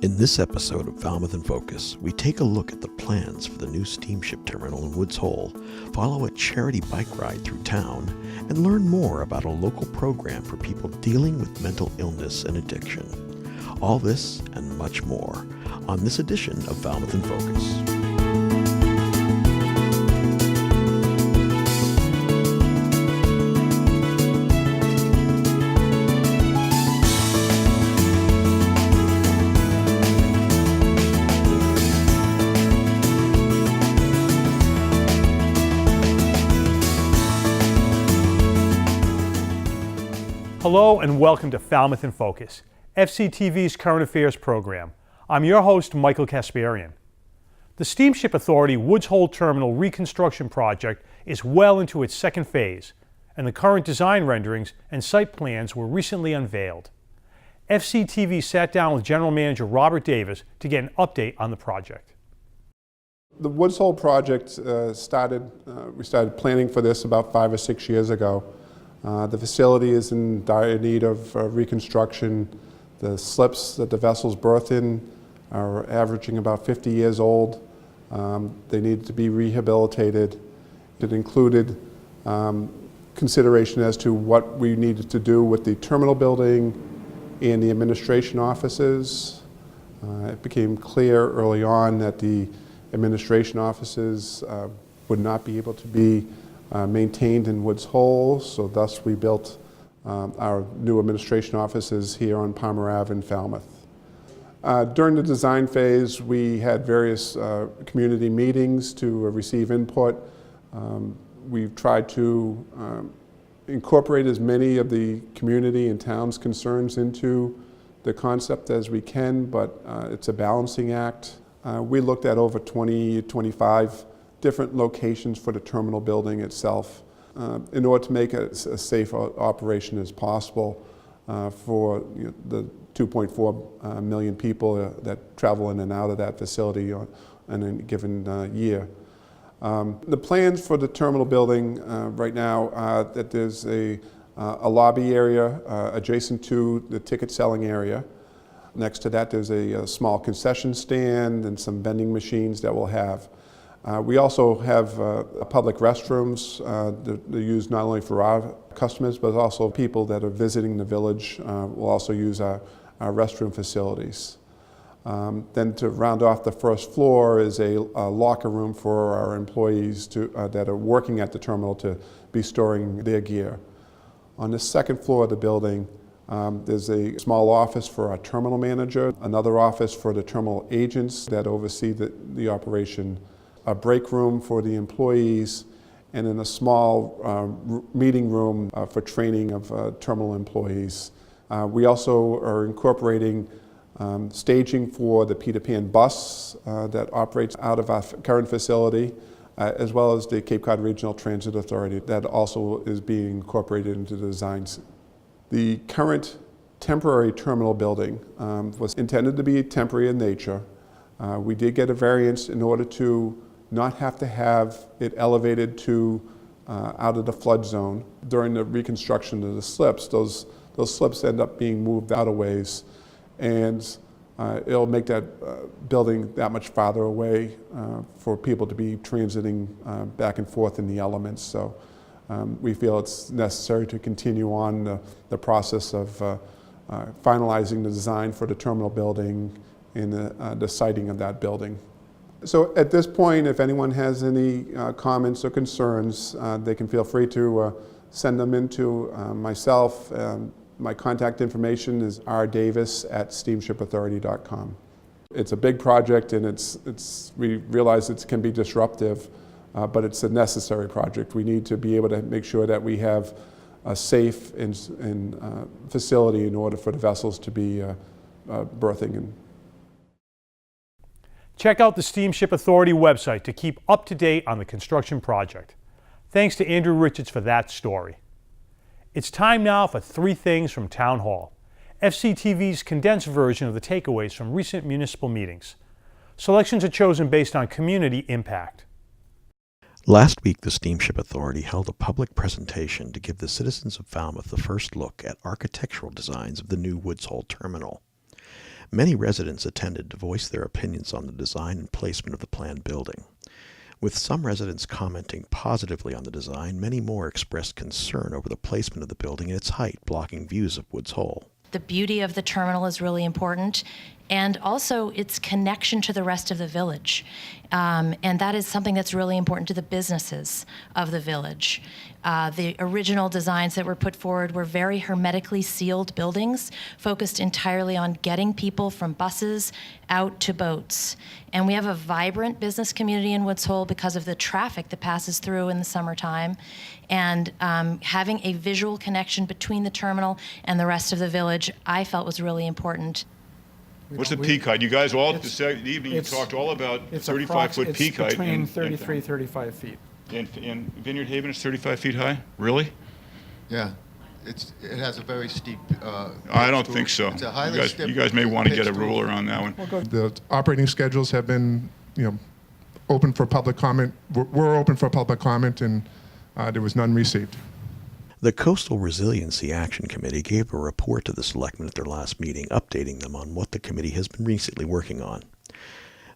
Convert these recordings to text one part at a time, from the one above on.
In this episode of Falmouth in Focus, we take a look at the plans for the new steamship terminal in Woods Hole, follow a charity bike ride through town, and learn more about a local program for people dealing with mental illness and addiction. All this and much more on this edition of Falmouth in Focus. Hello and welcome to Falmouth in Focus, FCTV's current affairs program. I'm your host, Michael Kasparian. The Steamship Authority Woods Hole Terminal reconstruction project is well into its second phase, and the current design renderings and site plans were recently unveiled. FCTV sat down with General Manager Robert Davis to get an update on the project. The Woods Hole project we started planning for this about 5 or 6 years ago. The facility is in dire need of reconstruction. The slips that the vessels berth in are averaging about 50 years old. They need to be rehabilitated. It included consideration as to what we needed to do with the terminal building and the administration offices. It became clear early on that the administration offices would not be able to be maintained in Woods Hole, so thus we built our new administration offices here on Palmer Ave in Falmouth. During the design phase, we had various community meetings to receive input. We've tried to incorporate as many of the community and town's concerns into the concept as we can, but it's a balancing act. We looked at over 25 different locations for the terminal building itself in order to make it as safe operation as possible for the 2.4 million people that travel in and out of that facility on a given year. The plans for the terminal building right now are that there's a lobby area adjacent to the ticket selling area. Next to that there's a small concession stand and some vending machines that we'll have. We also have public restrooms that are used not only for our customers, but also people that are visiting the village will also use our restroom facilities. Then to round off the first floor is a locker room for our employees that are working at the terminal to be storing their gear. On the second floor of the building, there's a small office for our terminal manager, another office for the terminal agents that oversee the operation, a break room for the employees, and then a small meeting room for training of terminal employees. We also are incorporating staging for the Peter Pan bus that operates out of our current facility, as well as the Cape Cod Regional Transit Authority that also is being incorporated into the designs. The current temporary terminal building was intended to be temporary in nature. We did get a variance in order to not have to have it elevated to out of the flood zone. During the reconstruction of the slips, those slips end up being moved out a ways, and it'll make that building that much farther away for people to be transiting back and forth in the elements. So we feel it's necessary to continue on the process of finalizing the design for the terminal building and the siting of that building. So at this point, if anyone has any comments or concerns, they can feel free to send them in to myself. My contact information is rdavis@steamshipauthority.com. It's a big project, and we realize it can be disruptive, but it's a necessary project. We need to be able to make sure that we have a safe facility in order for the vessels to be berthing in. Check out the Steamship Authority website to keep up to date on the construction project. Thanks to Andrew Richards for that story. It's time now for 3 things from Town Hall, FCTV's condensed version of the takeaways from recent municipal meetings. Selections are chosen based on community impact. Last week, the Steamship Authority held a public presentation to give the citizens of Falmouth the first look at architectural designs of the new Woods Hole terminal. Many residents attended to voice their opinions on the design and placement of the planned building. With some residents commenting positively on the design, many more expressed concern over the placement of the building and its height, blocking views of Woods Hole. The beauty of the terminal is really important, and also its connection to the rest of the village. And that is something that's really important to the businesses of the village. The original designs that were put forward were very hermetically sealed buildings, focused entirely on getting people from buses out to boats. And we have a vibrant business community in Woods Hole because of the traffic that passes through in the summertime. And having a visual connection between the terminal and the rest of the village, I felt was really important. What's the peak height? You guys all, this evening, you talked all about 35-foot peak height. It's between 33, 35 feet. And Vineyard Haven is 35 feet high? Really? Yeah, it has a very steep. I don't think so. It's a highly You guys may want to get a ruler on that one. The operating schedules have been, open for public comment. We're open for public comment, and there was none received. The Coastal Resiliency Action Committee gave a report to the selectmen at their last meeting, updating them on what the committee has been recently working on.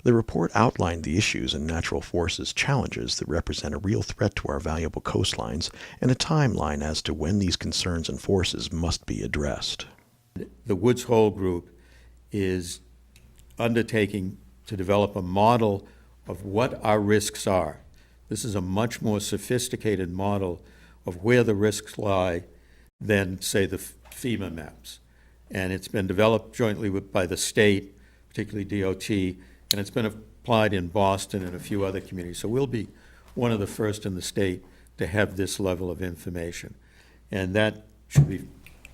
The report outlined the issues and natural forces challenges that represent a real threat to our valuable coastlines and a timeline as to when these concerns and forces must be addressed. The Woods Hole Group is undertaking to develop a model of what our risks are. This is a much more sophisticated model of where the risks lie than, say, the FEMA maps. And it's been developed jointly by the state, particularly DOT, and it's been applied in Boston and a few other communities. So we'll be one of the first in the state to have this level of information. And that should be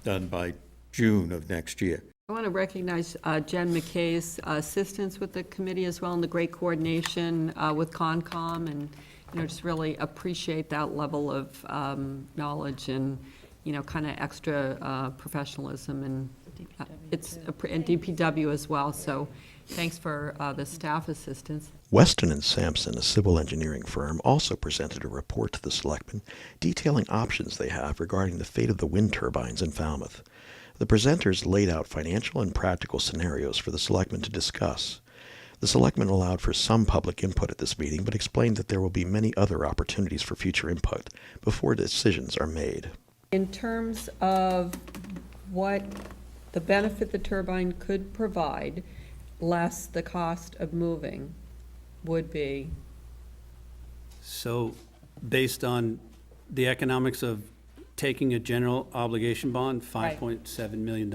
done by June of next year. I want to recognize Jen McKay's assistance with the committee as well, and the great coordination with Concom, and just really appreciate that level of knowledge and kind of extra professionalism, and and DPW as well. So thanks for the staff assistance. Weston and Sampson, a civil engineering firm, also presented a report to the selectmen detailing options they have regarding the fate of the wind turbines in Falmouth. The presenters laid out financial and practical scenarios for the selectmen to discuss. The selectmen allowed for some public input at this meeting, but explained that there will be many other opportunities for future input before decisions are made. In terms of what the benefit the turbine could provide, less the cost of moving, would be? So based on the economics of taking a general obligation bond, $5.7 million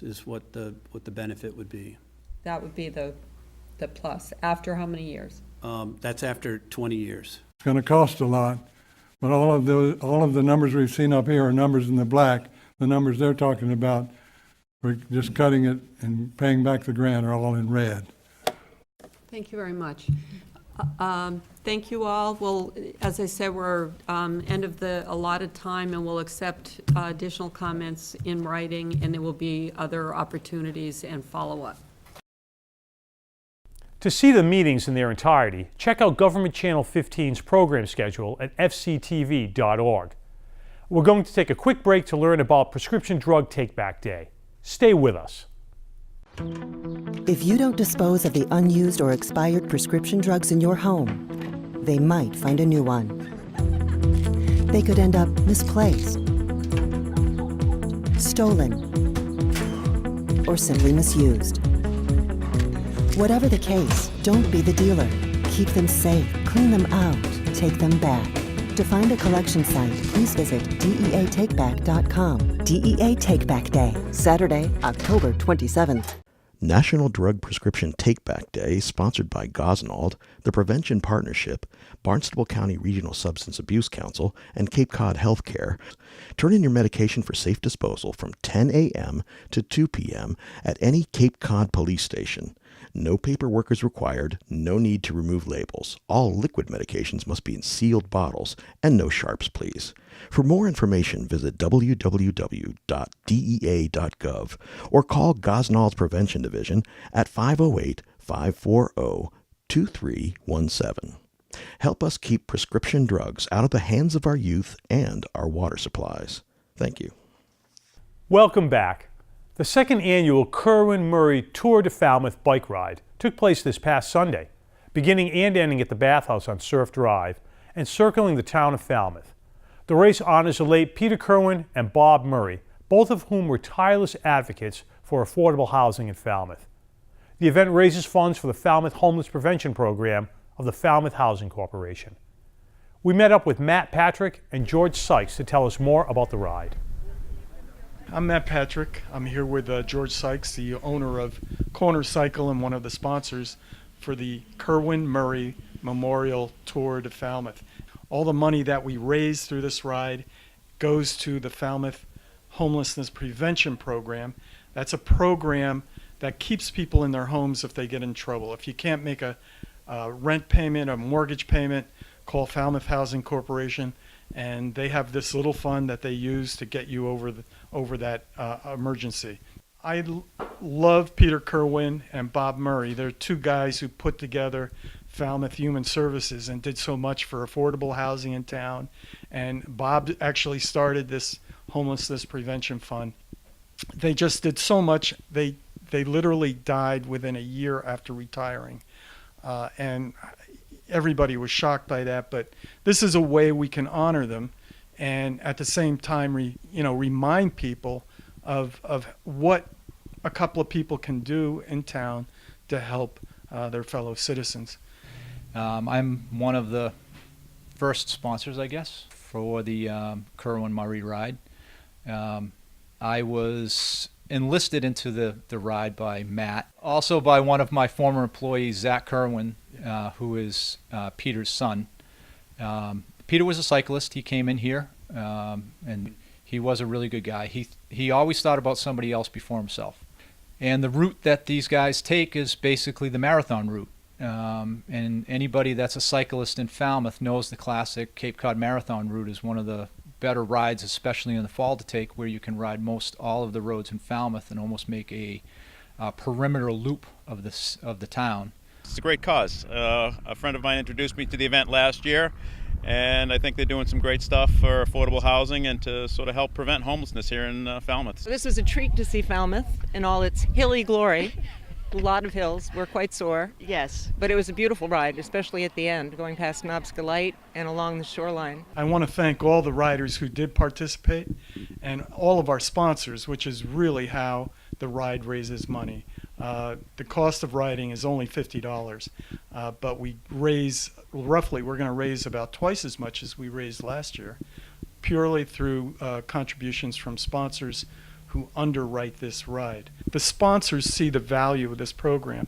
is what the benefit would be. That would be the plus. After how many years? That's after 20 years. It's going to cost a lot, but all of the numbers we've seen up here are numbers in the black. The numbers they're talking about, we're just cutting it and paying back the grant, are all in red. Thank you very much. Thank you all. Well, as I said, we're end of the allotted time, and we'll accept additional comments in writing, and there will be other opportunities and follow-up. To see the meetings in their entirety, check out Government Channel 15's program schedule at fctv.org. We're going to take a quick break to learn about Prescription Drug Take-Back Day. Stay with us. If you don't dispose of the unused or expired prescription drugs in your home, they might find a new one. They could end up misplaced, stolen, or simply misused. Whatever the case, don't be the dealer. Keep them safe, clean them out, take them back. To find a collection site, please visit deatakeback.com. DEA Take-Back Day, Saturday, October 27th. National Drug Prescription Take-Back Day, sponsored by Gosnold, the Prevention Partnership, Barnstable County Regional Substance Abuse Council, and Cape Cod Healthcare. Turn in your medication for safe disposal from 10 a.m. to 2 p.m. at any Cape Cod police station. No paperwork is required, no need to remove labels. All liquid medications must be in sealed bottles, and no sharps, please. For more information, visit www.dea.gov or call Gosnold's Prevention Division at 508-540-2317. Help us keep prescription drugs out of the hands of our youth and our water supplies. Thank you. Welcome back. The second annual Kerwin-Murray Tour de Falmouth bike ride took place this past Sunday, beginning and ending at the Bathhouse on Surf Drive and circling the town of Falmouth. The race honors the late Peter Kerwin and Bob Murray, both of whom were tireless advocates for affordable housing in Falmouth. The event raises funds for the Falmouth Homeless Prevention Program of the Falmouth Housing Corporation. We met up with Matt Patrick and George Sykes to tell us more about the ride. I'm Matt Patrick. I'm here with George Sykes, the owner of Corner Cycle and one of the sponsors for the Kerwin-Murray Memorial Tour de Falmouth. All the money that we raise through this ride goes to the Falmouth Homelessness Prevention Program. That's a program that keeps people in their homes if they get in trouble. If you can't make a rent payment, a mortgage payment, call Falmouth Housing Corporation, and they have this little fund that they use to get you over that emergency. I love Peter Kerwin and Bob Murray. They're two guys who put together Falmouth Human Services and did so much for affordable housing in town. And Bob actually started this homelessness prevention fund. They just did so much. They literally died within a year after retiring. And everybody was shocked by that, but this is a way we can honor them and at the same time remind people of what a couple of people can do in town to help their fellow citizens. I'm one of the first sponsors, I guess, for the Kerwin-Murray ride. I was enlisted into the ride by Matt, also by one of my former employees, Zach Kerwin, who is Peter's son. Peter was a cyclist. He came in here, and he was a really good guy. He always thought about somebody else before himself. And the route that these guys take is basically the marathon route. And anybody that's a cyclist in Falmouth knows the classic Cape Cod Marathon route is one of the better rides, especially in the fall, to take, where you can ride most all of the roads in Falmouth and almost make a perimeter loop of the town. It's a great cause. A friend of mine introduced me to the event last year, and I think they're doing some great stuff for affordable housing and to sort of help prevent homelessness here in Falmouth. This was a treat to see Falmouth in all its hilly glory. A lot of hills. We're quite sore. Yes. But it was a beautiful ride, especially at the end, going past Knobska Light and along the shoreline. I want to thank all the riders who did participate and all of our sponsors, which is really how the ride raises money. The cost of riding is only $50, but we raise roughly, we're going to raise about twice as much as we raised last year, purely through contributions from sponsors who underwrite this ride. The sponsors see the value of this program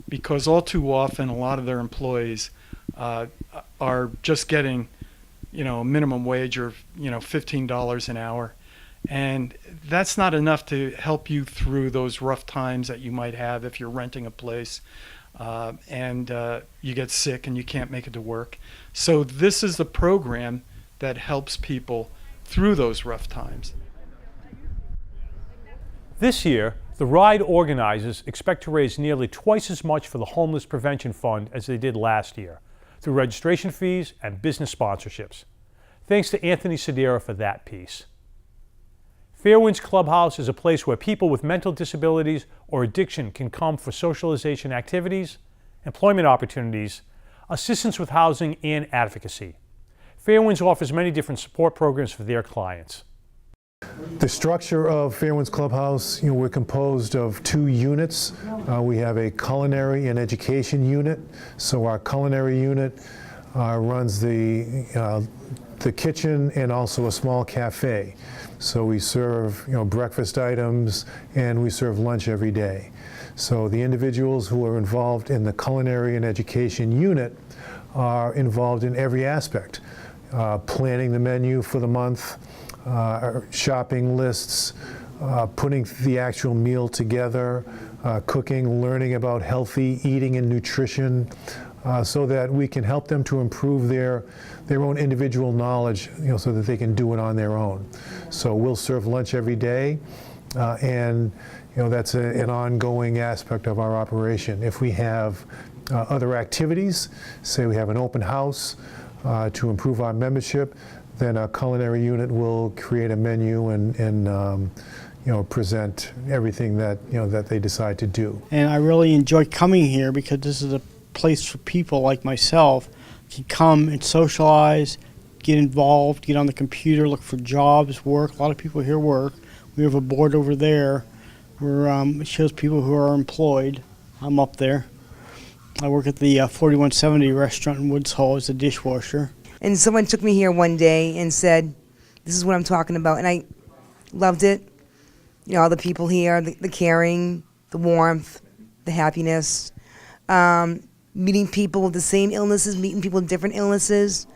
because all too often a lot of their employees are just getting, a minimum wage or, $15 an hour. And that's not enough to help you through those rough times that you might have if you're renting a place and you get sick and you can't make it to work. So this is the program that helps people through those rough times. This year, the ride organizers expect to raise nearly twice as much for the Homeless Prevention Fund as they did last year, through registration fees and business sponsorships. Thanks to Anthony Sedera for that piece. Fairwinds Clubhouse is a place where people with mental disabilities or addiction can come for socialization activities, employment opportunities, assistance with housing, and advocacy. Fairwinds offers many different support programs for their clients. The structure of Fairwinds Clubhouse, we're composed of 2 units. We have a culinary and education unit. So our culinary unit runs the kitchen and also a small cafe. So we serve breakfast items and we serve lunch every day. So the individuals who are involved in the culinary and education unit are involved in every aspect. Planning the menu for the month, shopping lists, putting the actual meal together, cooking, learning about healthy eating and nutrition, so that we can help them to improve their own individual knowledge, so that they can do it on their own. So we'll serve lunch every day, and that's an ongoing aspect of our operation. If we have other activities, say we have an open house to improve our membership, then a culinary unit will create a menu and present everything that, that they decide to do. And I really enjoy coming here because this is a place for people like myself to come and socialize, get involved, get on the computer, look for jobs, work. A lot of people here work. We have a board over there where it shows people who are employed. I'm up there. I work at the 4170 restaurant in Woods Hole as a dishwasher. And someone took me here one day and said, this is what I'm talking about. And I loved it. All the people here, the caring, the warmth, the happiness. Meeting people with the same illnesses, meeting people with different illnesses,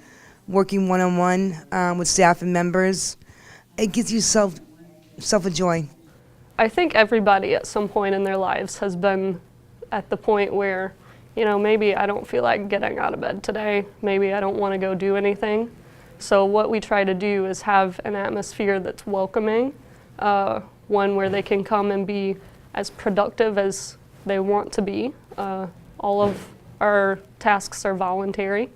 working one-on-one with staff and members. It gives you self joy. I think everybody at some point in their lives has been at the point where, maybe I don't feel like getting out of bed today. Maybe I don't want to go do anything. So what we try to do is have an atmosphere that's welcoming, one where they can come and be as productive as they want to be. All of our tasks are voluntary.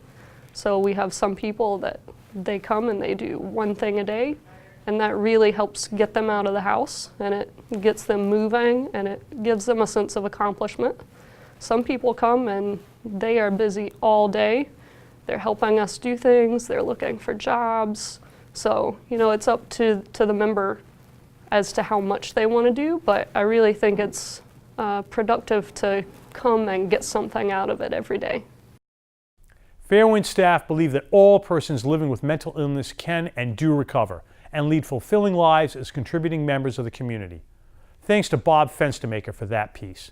So we have some people that they come and they do one thing a day, and that really helps get them out of the house, and it gets them moving, and it gives them a sense of accomplishment. Some people come and they are busy all day. They're helping us do things, they're looking for jobs. So, it's up to the member as to how much they want to do, but I really think it's productive to come and get something out of it every day. Fairwind staff believe that all persons living with mental illness can and do recover and lead fulfilling lives as contributing members of the community. Thanks to Bob Fenstermaker for that piece.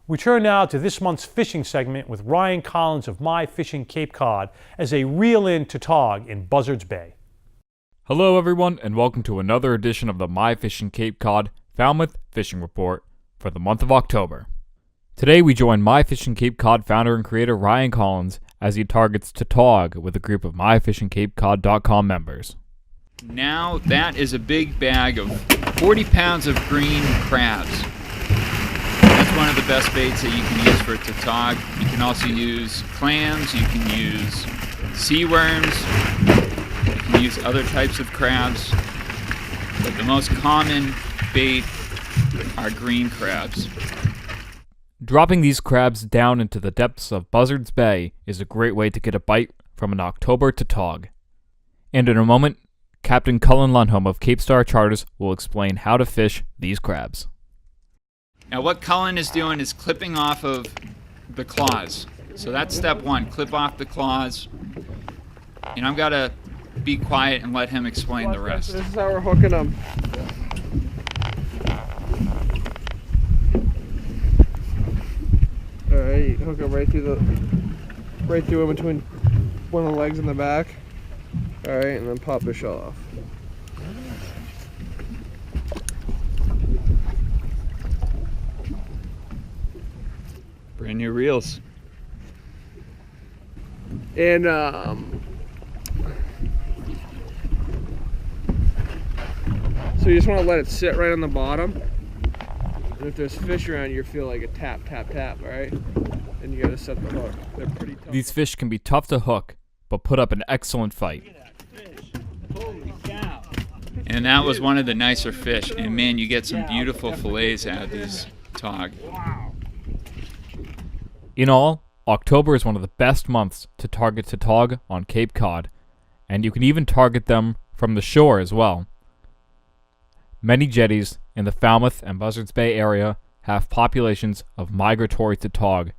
We turn now to this month's fishing segment with Ryan Collins of My Fishing Cape Cod as they reel in tautog in Buzzards Bay. Hello everyone, and welcome to another edition of the My Fishing Cape Cod Falmouth Fishing Report for the month of October. Today we join My Fishing Cape Cod founder and creator Ryan Collins as he targets tautog with a group of MyFishingCapeCod.com members. Now that is a big bag of 40 pounds of green crabs. That's one of the best baits that you can use for tautog. You can also use clams, you can use sea worms, you can use other types of crabs, but the most common bait are green crabs. Dropping these crabs down into the depths of Buzzards Bay is a great way to get a bite from an October tautog. And in a moment, Captain Cullen Lundholm of Cape Star Charters will explain how to fish these crabs. Now what Cullen is doing is clipping off of the claws. So that's step one, clip off the claws. And I've got to be quiet and let him explain the rest. This is how we're hooking them. Alright, hook them right through in between one of the legs and the back. Alright, and then pop the shell off. Brand new reels. And so you just want to let it sit right on the bottom. And if there's fish around, you feel like a tap, tap, tap, alright? And you gotta set the hook. They're pretty tough. These fish can be tough to hook, but put up an excellent fight. Holy cow. And that was one of the nicer fish. And man, you get some beautiful fillets out of these tautog. In all, October is one of the best months to target tautog on Cape Cod, and you can even target them from the shore as well. Many jetties in the Falmouth and Buzzards Bay area have populations of migratory tautog,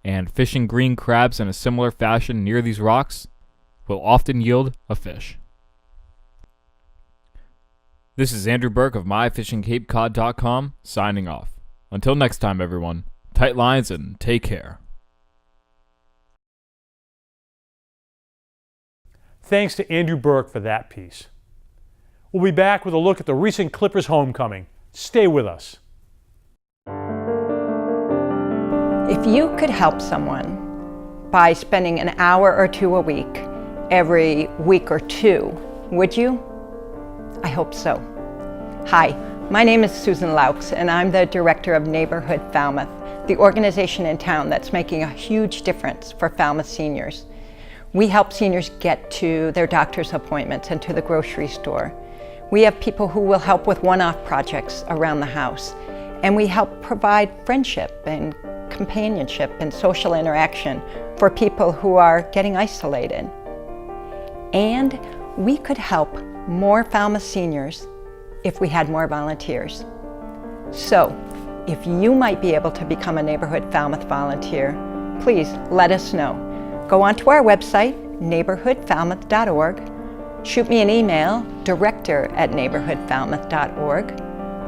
and fishing green crabs in a similar fashion near these rocks will often yield a fish. This is Andrew Burke of MyFishingCapeCod.com signing off. Until next time, everyone, tight lines and take care. Thanks to Andrew Burke for that piece. We'll be back with a look at the recent Clippers homecoming. Stay with us. If you could help someone by spending an hour or two a week, every week or two, would you? I hope so. Hi, my name is Susan Laux, and I'm the director of Neighborhood Falmouth, the organization in town that's making a huge difference for Falmouth seniors. We help seniors get to their doctor's appointments and to the grocery store. We have people who will help with one-off projects around the house. And we help provide friendship and companionship and social interaction for people who are getting isolated. And we could help more Falmouth seniors if we had more volunteers. So, if you might be able to become a Neighborhood Falmouth volunteer, please let us know. Go onto our website, neighborhoodfalmouth.org, shoot me an email, director@neighborhoodfalmouth.org,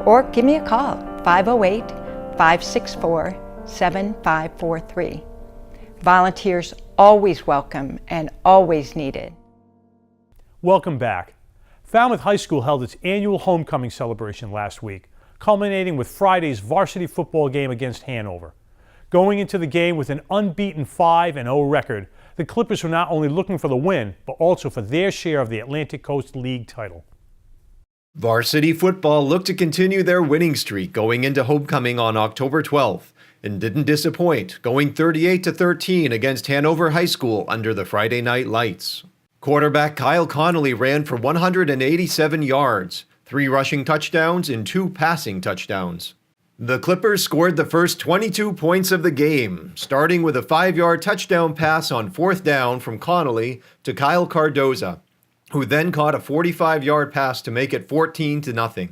or give me a call, 508-564-7543. Volunteers always welcome and always needed. Welcome back. Falmouth High School held its annual homecoming celebration last week, culminating with Friday's varsity football game against Hanover. Going into the game with an unbeaten 5-0 record, the Clippers were not only looking for the win, but also for their share of the Atlantic Coast League title. Varsity football looked to continue their winning streak going into homecoming on October 12th and didn't disappoint, going 38-13 against Hanover High School under the Friday night lights. Quarterback Kyle Connolly ran for 187 yards, 3 rushing touchdowns and 2 passing touchdowns. The Clippers scored the first 22 points of the game, starting with a 5-yard touchdown pass on 4th down from Connolly to Kyle Cardoza, who then caught a 45-yard pass to make it 14-0.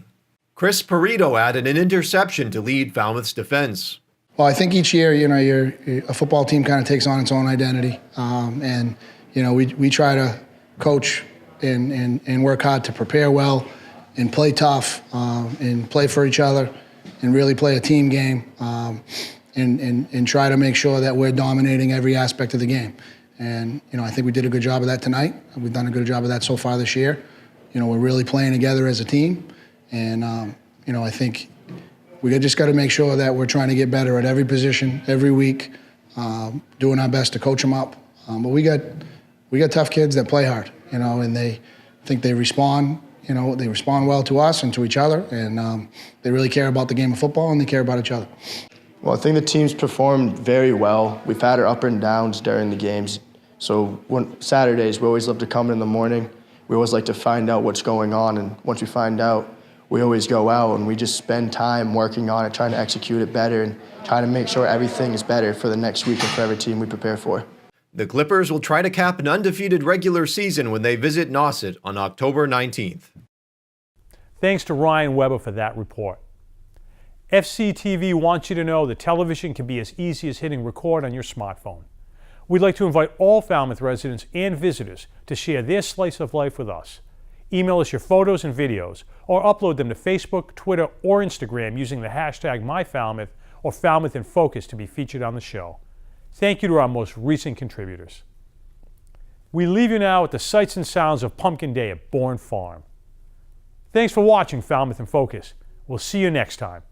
Chris Perito added an interception to lead Falmouth's defense. Well, I think each year, a football team kind of takes on its own identity, and we try to coach and work hard to prepare well and play tough and play for each other and really play a team game and try to make sure that we're dominating every aspect of the game. And, I think we did a good job of that tonight. We've done a good job of that so far this year. We're really playing together as a team. And, I think we just got to make sure that we're trying to get better at every position, every week, doing our best to coach them up. But we got tough kids that play hard, and they respond, they respond well to us and to each other. And they really care about the game of football and they care about each other. Well, I think the team's performed very well. We've had our up and downs during the games. So Saturdays, we always love to come in the morning. We always like to find out what's going on, and once we find out, we always go out and we just spend time working on it, trying to execute it better and trying to make sure everything is better for the next week and for every team we prepare for. The Clippers will try to cap an undefeated regular season when they visit Nauset on October 19th. Thanks to Ryan Weber for that report. FCTV wants you to know that television can be as easy as hitting record on your smartphone. We'd like to invite all Falmouth residents and visitors to share their slice of life with us. Email us your photos and videos, or upload them to Facebook, Twitter, or Instagram using the hashtag MyFalmouth or Falmouth in Focus to be featured on the show. Thank you to our most recent contributors. We leave you now with the sights and sounds of Pumpkin Day at Bourne Farm. Thanks for watching Falmouth in Focus. We'll see you next time.